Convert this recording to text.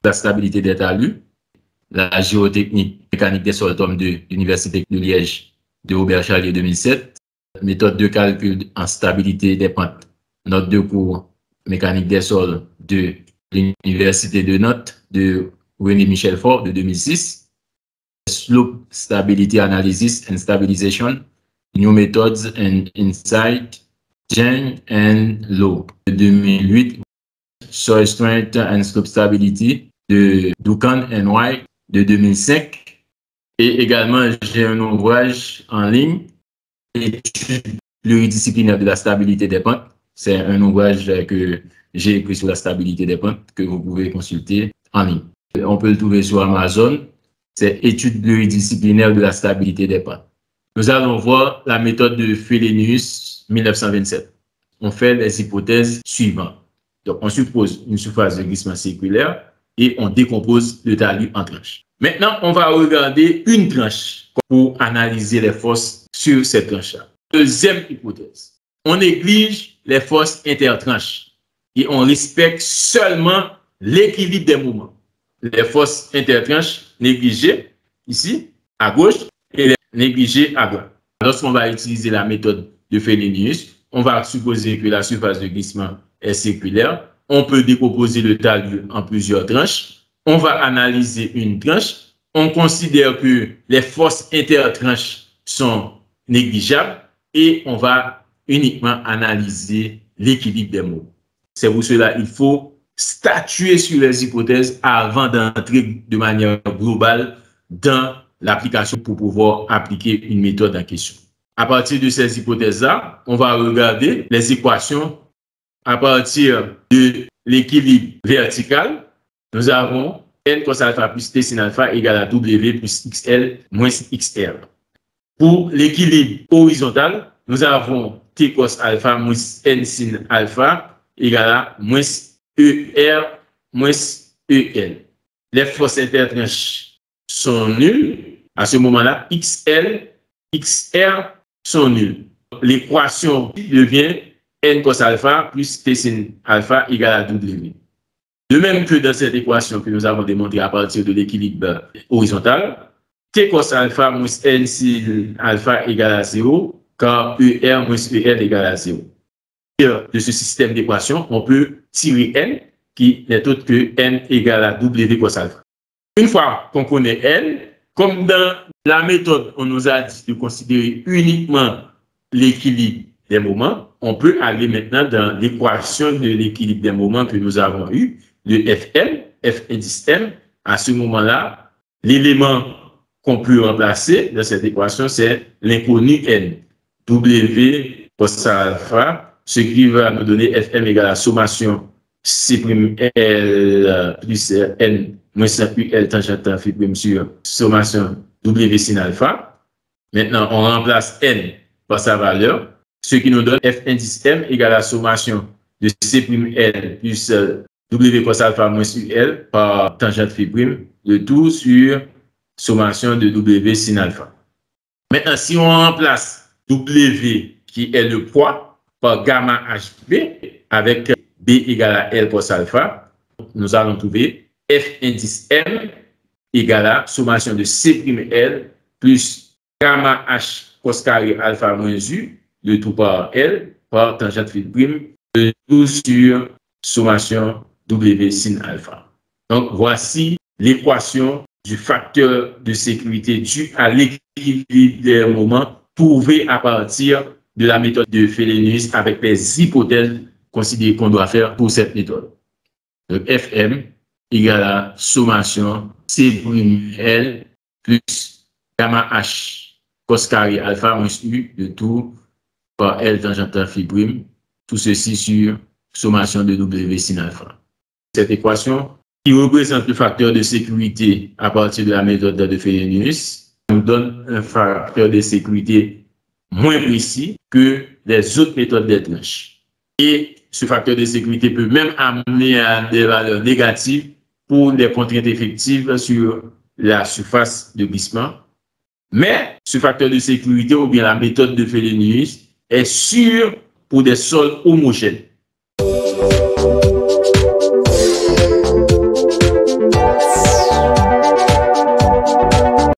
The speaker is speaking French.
la stabilité des talus, la géotechnique mécanique des sols, tome 2, l'Université de Liège de Robert Charlier 2007, méthode de calcul en stabilité des pentes, note de cours mécanique des sols de l'Université de Nantes de René Michel Faure de 2006, slope stability analysis and stabilization, new methods and insight, Jeng and Low de 2008, soil strength and slope stability de Duncan and White de 2005. Et également, j'ai un ouvrage en ligne, études pluridisciplinaires de la stabilité des pentes. C'est un ouvrage que j'ai écrit sur la stabilité des pentes que vous pouvez consulter en ligne. On peut le trouver sur Amazon. C'est études pluridisciplinaires de la stabilité des pentes. Nous allons voir la méthode de Fellenius 1927. On fait les hypothèses suivantes. Donc, on suppose une surface de glissement circulaire et on décompose le talus en tranches. Maintenant, on va regarder une tranche pour analyser les forces sur cette tranche-là. Deuxième hypothèse. On néglige les forces intertranches et on respecte seulement l'équilibre des moments. Les forces intertranches négligées ici, à gauche, et négligées à droite. Lorsqu'on va utiliser la méthode de Fellenius, on va supposer que la surface de glissement est circulaire. On peut décomposer le talus en plusieurs tranches. On va analyser une tranche. On considère que les forces intertranches sont négligeables et on va uniquement analyser l'équilibre des mots. C'est pour cela qu'il faut statuer sur les hypothèses avant d'entrer de manière globale dans l'application pour pouvoir appliquer une méthode en question. À partir de ces hypothèses-là, on va regarder les équations à partir de l'équilibre vertical. Nous avons n cos alpha plus t sin alpha égale à w plus xl moins xr. Pour l'équilibre horizontal, nous avons t cos alpha moins n sin alpha égale à moins er moins el. Les forces intertranches sont nulles. À ce moment-là, xl, xr sont nuls. L'équation devient n cos alpha plus t sin alpha égale à w. De même que dans cette équation que nous avons démontrée à partir de l'équilibre horizontal, t cos alpha moins n sin alpha égale à 0, car er moins el égale à 0. De ce système d'équation, on peut tirer n, qui n'est autre que n égale à w cos alpha. Une fois qu'on connaît n, comme dans la méthode, on nous a dit de considérer uniquement l'équilibre des moments, on peut aller maintenant dans l'équation de l'équilibre des moments que nous avons eu, le Fm, F indice M. À ce moment-là, l'élément qu'on peut remplacer dans cette équation, c'est l'inconnu n, W cos alpha, ce qui va nous donner Fm égale à la sommation C'L plus n moins UL tangente phi' sur sommation W sin alpha. Maintenant, on remplace n par sa valeur, ce qui nous donne F indice M égale à la sommation de C'L plus W cos alpha moins UL par tangente phi', le tout sur sommation de W sin alpha. Maintenant, si on remplace W, qui est le poids, par gamma HB, avec B égale à L cos alpha, nous allons trouver F indice M égale à sommation de C'L plus gamma H cos carré alpha moins U, le tout par L, par tangente phi', le tout sur sommation W sin alpha. Donc, voici l'équation du facteur de sécurité dû à l'équilibre des moments prouvé à partir de la méthode de Fellenius avec les hypothèses considérées qu'on doit faire pour cette méthode. Donc, Fm égale à sommation C'L plus gamma H cos carré alpha moins U de tout par L tangente phi', tout ceci sur sommation de W sin alpha. Cette équation qui représente le facteur de sécurité à partir de la méthode de Fellenius nous donne un facteur de sécurité moins précis que les autres méthodes des tranches. Et ce facteur de sécurité peut même amener à des valeurs négatives pour les contraintes effectives sur la surface de glissement. Mais ce facteur de sécurité ou bien la méthode de Fellenius est sûr pour des sols homogènes.